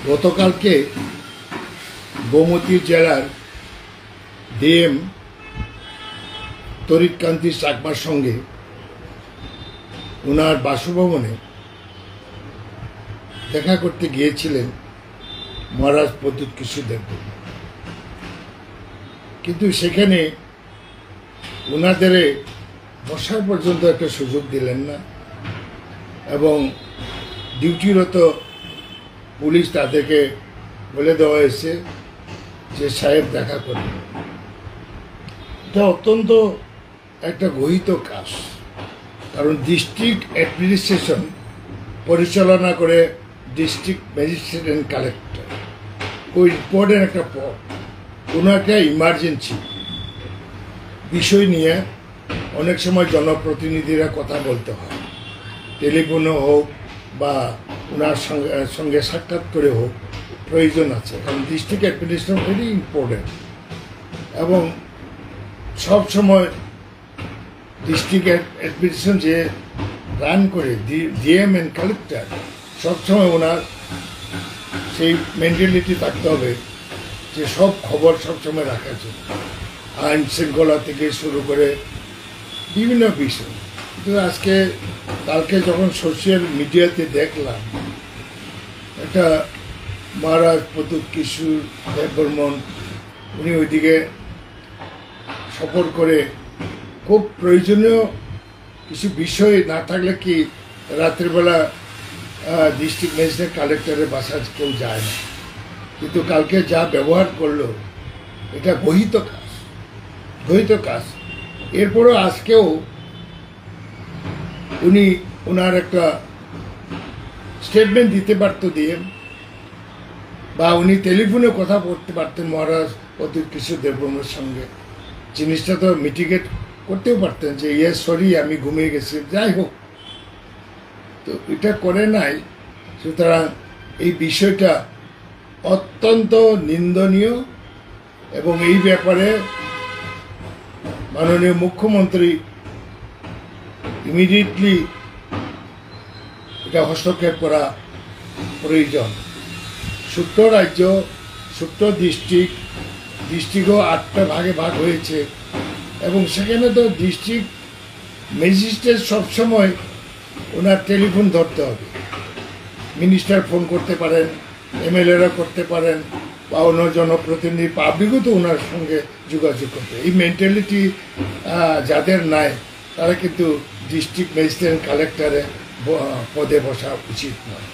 গতকালকে গোমতী জেলার ডিএম তরিৎকান্তি চাকমার সঙ্গে ওনার বাসভবনে দেখা করতে গিয়েছিলেন মহারাজ প্রদ্যুৎ কিশোর দেববর্মা। কিন্তু সেখানে ওনাদের বসার পর্যন্ত একটা সুযোগ দিলেন না এবং ডিউটিরত পুলিশ তাদেরকে বলে দেওয়া হয়েছে যে সাহেব দেখা করবেন। এটা অত্যন্ত একটা গহিত কাজ, কারণ ডিস্ট্রিক্ট অ্যাডমিনিস্ট্রেশন পরিচালনা করে ডিস্ট্রিক্ট ম্যাজিস্ট্রেট অ্যান্ড কালেক্টর। ওই ইম্পর্টেন্ট একটা পদ, কোনো একটা ইমার্জেন্সি বিষয় নিয়ে অনেক সময় জনপ্রতিনিধিরা কথা বলতে হয়, টেলিফোনে হোক বা ওনার সঙ্গে সাক্ষাৎ করে হোক, প্রয়োজন আছে। কারণ ডিস্ট্রিক্ট অ্যাডমিনিস্ট্রেশন ভেরি ইম্পর্টেন্ট এবং সব সময় ডিস্ট্রিক্ট অ্যাডমিনিস্ট্রেশন যে রান করে ডিএম অ্যান্ড কালেক্টর, সবসময় ওনার সেই মেন্টালিটি থাকতে হবে যে সব খবর সবসময় রাখার জন্য, আইন শৃঙ্খলা থেকে শুরু করে বিভিন্ন বিষয়। কিন্তু কালকে যখন সোশ্যাল মিডিয়াতে দেখলাম একটা মহারাজ প্রদ্যুৎ কিশোর দেববর্মন উনি ওইদিকে সফর করে খুব প্রয়োজনীয় কিছু বিষয় না থাকলে কি রাত্রিবেলা ডিস্ট্রিক্ট ম্যাজিস্ট্রেট কালেক্টরের বাসা কেউ যায় না, কিন্তু কালকে যা ব্যবহার করলো এটা গহিত কাজ। এরপরও আজকেও উনি ওনার একটা স্টেটমেন্ট দিতে পারত দিয়ে, বা উনি টেলিফোনে কথা বলতে পারতেন মহারাজ প্রদ্যুৎ কিশোর দেববর্মার সঙ্গে, জিনিসটা তো মিটিগেট করতেও পারতেন যে ইয়েস সরি আমি ঘুমিয়ে গেছি, যাই হোক। তো এটা করে নাই। সুতরাং এই বিষয়টা অত্যন্ত নিন্দনীয় এবং এই ব্যাপারে মাননীয় মুখ্যমন্ত্রী ইমিডিয়েটলি এটা হস্তক্ষেপ করা প্রয়োজন। 17 রাজ্য, 17 ডিস্ট্রিক্টও 8টা ভাগে ভাগ হয়েছে এবং সেখানে তো ডিস্ট্রিক্ট ম্যাজিস্ট্রেট সবসময় ওনার টেলিফোন ধরতে হবে। মিনিস্টার ফোন করতে পারেন, এমএলএরা করতে পারেন, বা অন্য জনপ্রতিনিধি পাবলিকও তো ওনার সঙ্গে যোগাযোগ করতে। এই মেন্টালিটি যাদের নাই তারা কিন্তু ডিস্ট্রিক্ট ম্যাজিস্ট্রেট কালেক্টরে পদে বসা উচিত নয়।